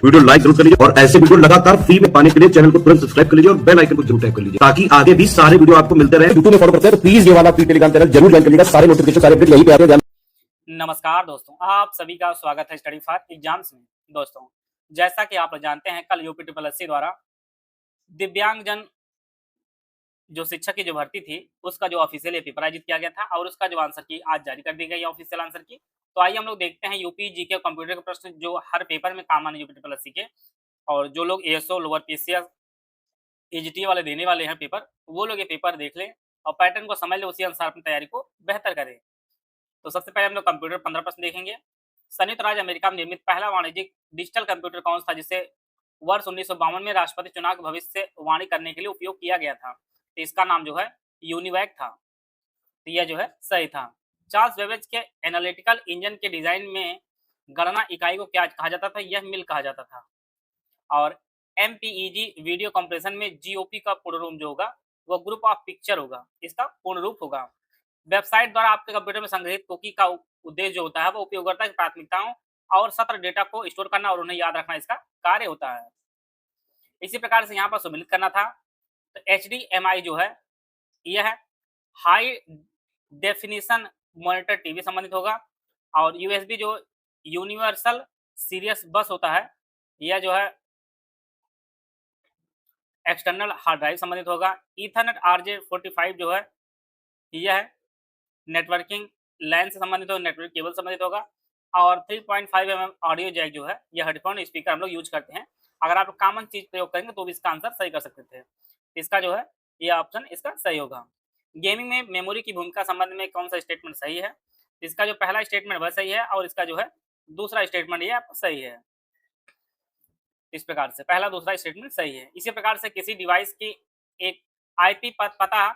Video like जरूर कर लीजिए और ऐसे वीडियो लगातार फ्री में पाने के लिए चैनल को तुरंत सब्सक्राइब कर लीजिए और बेल आइकन को जरूर टैप कर लीजिए ताकि आगे भी सारे वीडियो आपको मिलते रहे। यूट्यूब में फॉलो करते हैं तो प्लीज ये वाला फ्री टेलीग्राम चैनल जरूर ज्वाइन कर लीजिएगा। सारे नोटिफिकेशन सारे अपडेट यहीं पे आते हैं। नमस्कार दोस्तों, आप सभी का स्वागत है स्टडी फॉर एग्जाम्स में। दोस्तों, जैसा कि आप लोग जानते हैं, कल यूपी ट्रिपल एससी द्वारा दिव्यांगजन जो शिक्षक की जो भर्ती थी उसका जो ऑफिशियल पेपर आयोजित किया गया था और उसका जो आंसर की आज जारी कर दी गई ऑफिशियल आंसर की। तो आइए हम लोग देखते हैं यूपी जीके कंप्यूटर के प्रश्न जो हर पेपर में काम आने यूपी ट्रिपल एससी के, और जो लोग एएसओ लोअर पीसीएस एजीटी वाले देने वाले हैं पेपर, वो लोग ये पेपर देख लें और पैटर्न को समझ लें, उसी अनुसार अपनी तैयारी को बेहतर करें। तो सबसे पहले हम लोग कंप्यूटर 15 प्रश्न देखेंगे। संयुक्त राज्य अमेरिका में निर्मित पहला वाणिज्यिक डिजिटल कंप्यूटर कौन था जिसे वर्ष 1952 में राष्ट्रपति चुनाव के भविष्यवाणी करने के लिए उपयोग किया गया था? तो इसका नाम जो है यूनिवैक था। तो यह जो है सही था। चार्ल्स बेबेज के एनालिटिकल इंजन के डिजाइन में गणना इकाई को क्या कहा जाता था? यह मिल कहा जाता था। और एमपीईजी वीडियो कंप्रेशन में जीओपी का पूर्ण रूप जो होगा वो ग्रुप ऑफ पिक्चर होगा, इसका पूर्ण रूप होगा। वेबसाइट द्वारा आपके कंप्यूटर में संग्रहित कुकी का उद्देश्य जो होता है वो उपयोगकर्ता की प्राथमिकताओं और सत्र डेटा को स्टोर करना और उन्हें याद रखना इसका कार्य होता है। इसी प्रकार से यहाँ पर सम्मिलित करना था। तो HDMI जो है यह हाई डेफिनेशन मॉनिटर टीवी संबंधित होगा। और USB जो यूनिवर्सल सीरियस बस होता है यह जो है एक्सटर्नल हार्ड ड्राइव संबंधित होगा। ईथरनेट RJ45 जो है यह नेटवर्किंग लैन से संबंधित होगा, नेटवर्क केबल संबंधित होगा। और 3.5 mm ऑडियो जैक जो है यह हेडफोन स्पीकर हम लोग यूज करते हैं। अगर आप कॉमन चीज प्रयोग करेंगे तो भी इसका आंसर सही कर सकते थे। इसका जो है ये ऑप्शन इसका सही होगा। गेमिंग में मेमोरी की भूमिका संबंध में कौन सा स्टेटमेंट सही है? इसका जो पहला स्टेटमेंट वह सही है और इसका जो है दूसरा स्टेटमेंट यह सही है। इस प्रकार से पहला दूसरा स्टेटमेंट सही है। इसी प्रकार से किसी डिवाइस की एक IP पता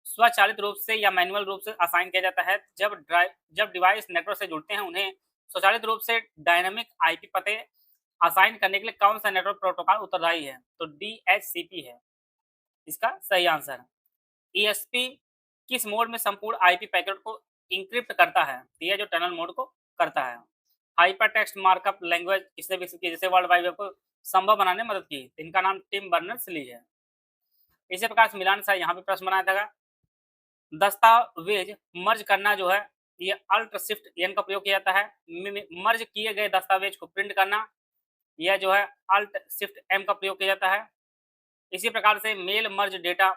स्वचालित रूप से या मैनुअल रूप से असाइन किया जाता है। जब डिवाइस नेटवर्क से जुड़ते हैं उन्हें स्वचालित रूप से डायनामिक IP पते असाइन करने के लिए कौन सा नेटवर्क प्रोटोकॉल उत्तरदायी है? तो DHCP है इसका सही आंसर। ESP किस मोड में संपूर्ण IP पैकेट को इंक्रिप्ट करता है? तो यह जो टनल मोड को करता है। हाइपर टेक्स्ट मार्कअप लैंग्वेज इसने विकसित की जिसे वर्ल्ड वाइड वेब को संभव बनाने में मदद की। इनका नाम टिम बर्नर्स-ली है। इसी प्रकार से मिलान सा यहाँ पे प्रश्न बनाया था। दस्तावेज मर्ज करना जो है ये अल्ट शिफ्ट एन का प्रयोग किया जाता है। मर्ज किए गए दस्तावेज को प्रिंट करना यह जो है अल्ट शिफ्ट एम का प्रयोग किया जाता है। इसी प्रकार से मेल मर्ज डेटा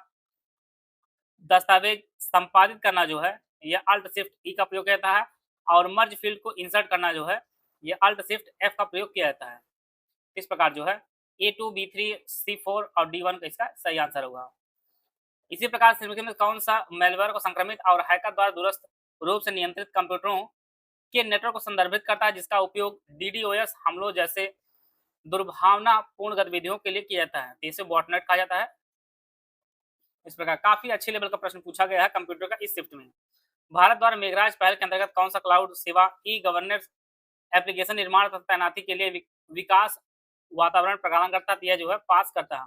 दस्तावेज संपादित करना जो है यह अल्ट शिफ्ट ई का प्रयोग किया जाता है। और मर्ज फील्ड को इंसर्ट करना जो है यह अल्ट शिफ्ट एफ का प्रयोग किया जाता है। इस प्रकार जो है A2 B3 C4 और D1 का इसका सही आंसर होगा। इसी प्रकार से में कौन सा मेलवेयर को संक्रमित और हैकर द्वारा दूरस्थ रूप से नियंत्रित कंप्यूटरों के नेटवर्क को संदर्भित करता है जिसका उपयोग DDoS हमलों जैसे दुर्भावनापूर्ण गतिविधियों के लिए किया जाता है? इसे बॉटनेट कहा जाता है। इस प्रकार काफी अच्छे लेवल का प्रश्न पूछा गया है कंप्यूटर का इस शिफ्ट में। भारत द्वारा मेघराज पहल के अंतर्गत कौन सा क्लाउड सेवा ई गवर्नेंस एप्लीकेशन निर्माण तथा तैनाती के लिए विकास वातावरण प्रदान करता है? यह जो है पास करता है।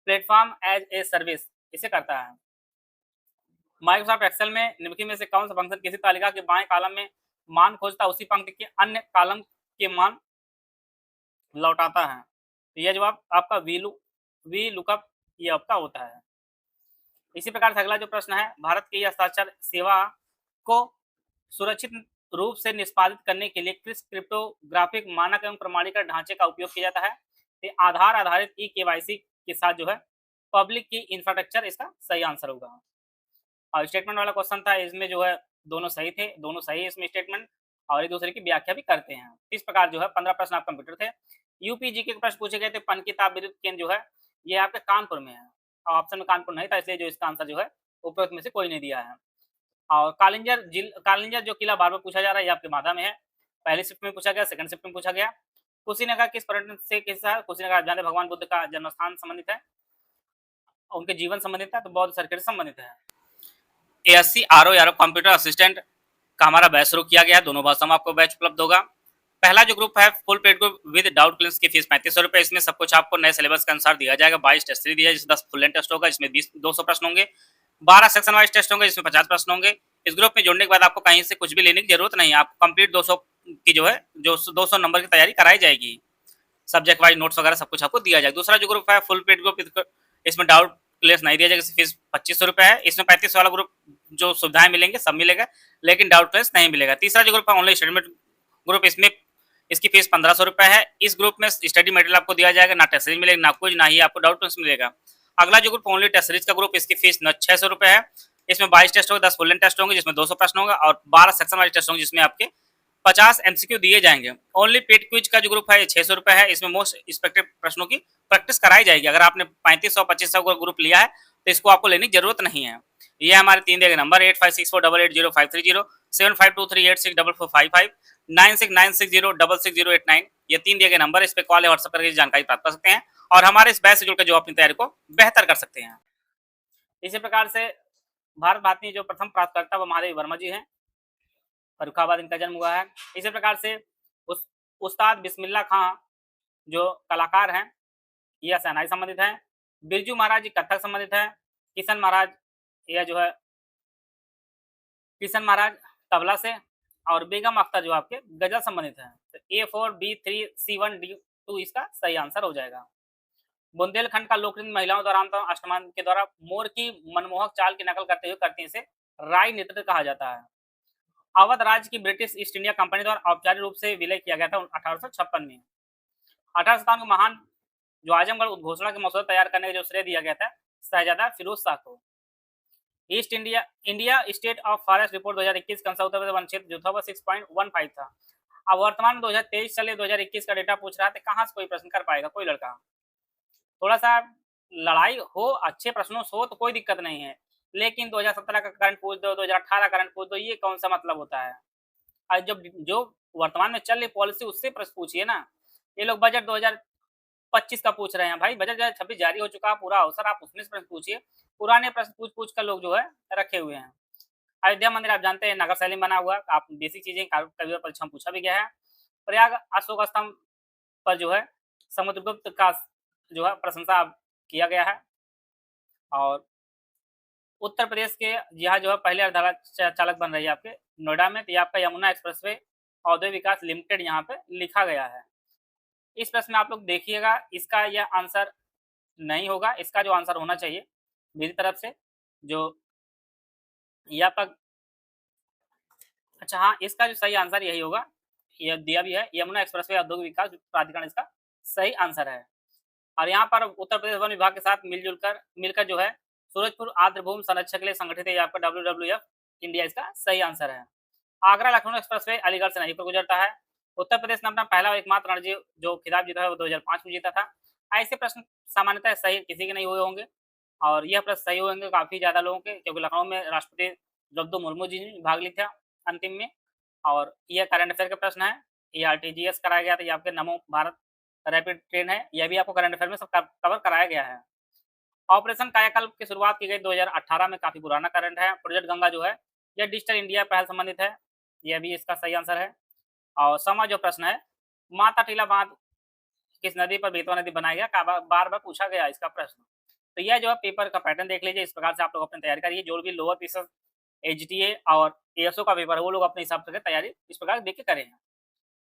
प्लेटफॉर्म एज ए सर्विस इसे करता है। माइक्रोसॉफ्ट एक्सेल में निम्नलिखित में से कौन सा फंक्शन किसी तालिका के बाएं कॉलम में मान खोजता उसी पंक्ति के अन्य कॉलम के मान लौटाता है? तो यह जवाब आपका वी लुकअप ये आपका होता है। इसी प्रकार से अगला जो प्रश्न है, भारत की हस्ताक्षर सेवा को सुरक्षित रूप से निष्पादित करने के लिए किस क्रिप्टोग्राफिक मानक एवं प्रमाणीकरण ढांचे का उपयोग किया जाता है? तो आधार आधारित KYC के साथ जो है पब्लिक की इंफ्रास्ट्रक्चर इसका सही आंसर होगा। और स्टेटमेंट वाला क्वेश्चन था, इसमें जो है दोनों सही थे, दोनों सही इसमें स्टेटमेंट और एक दूसरे की व्याख्या भी करते हैं। इस प्रकार जो है 15 प्रश्न आप कंप्यूटर थे। यूपीजी के प्रश्न पूछे गए थे। पनकी ताप विद्युत केंद्र जो है ये आपके कानपुर में है और ऑप्शन में कानपुर नहीं था, इसलिए जो इसका आंसर जो है उपरोक्त में से कोई नहीं दिया है। और कालिंजर जो किला बार बार पूछा जा रहा है ये आपके माधा में है। पहली शिफ्ट में पूछा गया, सेकंड शिफ्ट में पूछा गया। कुशीनगर किस पर्यटन से किसका? कुशीनगर आप जानते भगवान बुद्ध का जन्म स्थान संबंधित है, उनके जीवन संबंधित है, तो बौद्ध सर्किट संबंधित है। ASC RO कंप्यूटर असिस्टेंट का हमारा बैच शुरू किया गया है। दोनों भाषाओं में आपको बैच उपलब्ध होगा। पहला जो ग्रुप है full paid group with doubt clearance की फीस 3500 रुपये। इसमें सब कुछ आपको नए सिलेबस के अनुसार दिया जाएगा। 22 टेस्ट सीरीज दिया है जिसमें 10 फुल लेंथ टेस्ट होगा, इसमें 200 प्रश्न होंगे। 12 सेक्शन वाइज टेस्ट होंगे जिसमें 50 प्रश्न होंगे। इस ग्रुप में जुड़ने के बाद आपको कहीं से कुछ भी लेने की जरूरत नहीं है, आपको कंप्लीट 200 की जो है 200 नंबर की तैयारी कराई जाएगी। सब्जेक्ट वाइज नोट्स वगैरह सब कुछ आपको दिया जाएगा। दूसरा जो ग्रुप है फुल पेड ग्रुप, इसमें डाउट क्लियर नहीं दिया जाएगा, फीस 2500 रुपये है। इसमें 35 वाला ग्रुप जो सुविधाएं मिलेंगे सब मिलेगा, लेकिन डाउट क्लियर नहीं मिलेगा। तीसरा जो ग्रुप है ओनली स्टडी ग्रुप, इसमें इसकी फीस 1500 रुपये है। इस ग्रुप में स्टडी मटेरियल आपको दिया जाएगा, ना टेस्ट सीरीज मिलेगा, ना कुछ, ना ही आपको डाउट क्लियर मिलेगा। अगला जो ग्रुप ओनली टेस्ट सीरीज का ग्रुप, इसकी फीस 600 रुपये है। इसमें 22 टेस्ट होंगे, 10 फुल लेंथ टेस्ट होंगे जिसमें 200 प्रश्न होगा, और 12 सेक्शन वाइज टेस्ट होंगे जिसमें आपके 50 एमसीक्यू दिए जाएंगे। ओनली पेड क्विज का जो ग्रुप है ये 600 रुपये है। इसमें मोस्ट एक्सपेक्टेड प्रश्नों की प्रैक्टिस कराई जाएगी। अगर आपने 3500 2500 का ग्रुप लिया है तो इसको आपको लेने की जरूरत नहीं है। ये हमारे 3 दिए गए नंबर 8564880530, 7523864455, 9696066089, ये 3 दिए गए नंबर, इस पे कॉल या व्हाट्सएप करके जानकारी प्राप्त कर सकते हैं और हमारे इस बैच से जुड़कर जो अपनी तैयारी को बेहतर कर सकते हैं। इसी प्रकार से भारत भारती जो प्रथम प्राप्तकर्ता वो महादेवी वर्मा जी हैं, फर्रुखाबाद इनका जन्म हुआ है। इसी प्रकार से उस्ताद बिस्मिल्लाह खां जो कलाकार हैं यह शहनाई संबंधित हैं। बिरजू महाराज जी कथक संबंधित हैं। किशन महाराज यह जो है किशन महाराज तबला से, और बेगम अख्तर जो आपके गजल संबंधित हैं। तो A4 B3 C1 D2 इसका सही आंसर हो जाएगा। बुंदेलखंड का लोकनृत्य महिलाओं द्वारा अष्टमान के द्वारा मोर की मनमोहक चाल की नकल करते हुए करते हैं, इसे राय नृत्य कहा जाता है। अवध राज्य की ब्रिटिश ईस्ट इंडिया कंपनी द्वारा औपचारिक रूप से विलय किया गया था 1856 में। 1857 को महान जो आजमगढ़ उद्घोषणा के मसौदा तैयार करने का जो श्रेय दिया गया था शहजादा फिरोज शाह को। East India state of forest report 2021 का आंसर उत्तर प्रदेश वन क्षेत्र जो था वो 6.15 था। अब वर्तमान में 2023 चले 2021 का डेटा पूछ रहा है, कहाँ से कोई प्रश्न कर पाएगा कोई लड़का। थोड़ा सा लड़ाई हो, अच्छे प्रश्नों से हो तो कोई दिक्कत नहीं है, लेकिन 2017 का करंट पूछ दो, 2018 करंट पूछ दो, ये कौन सा मतलब होता है। और जब जो वर्तमान में चल रही पॉलिसी उससे प्रश्न पूछिए ना। ये लोग बजट 2025 का पूछ रहे हैं, भाई बजट 2026 जारी हो चुका पूरा अवसर, आप उसमें से प्रश्न पूछिए। पुराने प्रश्न पूछ कर लोग जो है रखे हुए हैं। अयोध्या मंदिर आप जानते हैं नगर शैली बना हुआ, आप बेसिक चीजें कई बार परीक्षा में पूछा भी गया है। प्रयाग अशोक स्तंभ पर जो है समुद्रगुप्त का जो है प्रशंसा किया गया है। और उत्तर प्रदेश के यहाँ जो है पहले अर्धधारा चालक बन रही है आपके नोएडा में, तो ये आपका यमुना एक्सप्रेसवे औद्योगिक विकास लिमिटेड यहाँ पे लिखा गया है। इस प्रश्न में आप लोग देखिएगा, इसका यह आंसर नहीं होगा। इसका जो आंसर होना चाहिए मेरी तरफ से जो ये आपका, अच्छा हाँ, इसका जो सही आंसर यही होगा, यह दिया भी है यमुना एक्सप्रेसवे औद्योगिक विकास प्राधिकरण इसका सही आंसर है। और यहाँ पर उत्तर प्रदेश वन विभाग के साथ मिलकर जो है सूरजपुर आर्द्रभूमि संरक्षण के लिए संगठित है आपका WWF इंडिया, इसका सही आंसर है। आगरा लखनऊ एक्सप्रेसवे अलीगढ़ से नहीं पर गुजरता है। उत्तर प्रदेश ने अपना पहला और एकमात्र रणजी जो खिताब जीता है वो 2005 में जीता था। ऐसे प्रश्न सामान्यतः सही किसी के नहीं हुए होंगे, और यह प्रश्न सही होंगे काफी ज्यादा लोगों के, क्योंकि लखनऊ में राष्ट्रपति द्रौपदी मुर्मू जी ने भाग ली था अंतिम में। और यह करंट अफेयर का प्रश्न है। ये RTGS कराया गया था, ये आपके नमो भारत रैपिड ट्रेन है, यह भी आपको करंट अफेयर में सब कवर कराया गया है। ऑपरेशन कायाकल्प की शुरुआत की गई 2018 में, काफी पुराना करंट है। प्रोजेक्ट गंगा जो है यह डिजिटल इंडिया पहल संबंधित है, यह भी इसका सही आंसर है। और समा जो प्रश्न है, माता टीला बांध किस नदी पर बेतवा नदी बनाया गया, बार बार पूछा गया इसका प्रश्न। तो यह जो है पेपर का पैटर्न देख लीजिए, इस प्रकार से आप लोग अपनी तैयारी करिए। जो भी लोअर पीसेस HTA और ASO का पेपर है वो लोग अपने हिसाब से तैयारी इस प्रकार देख के करें।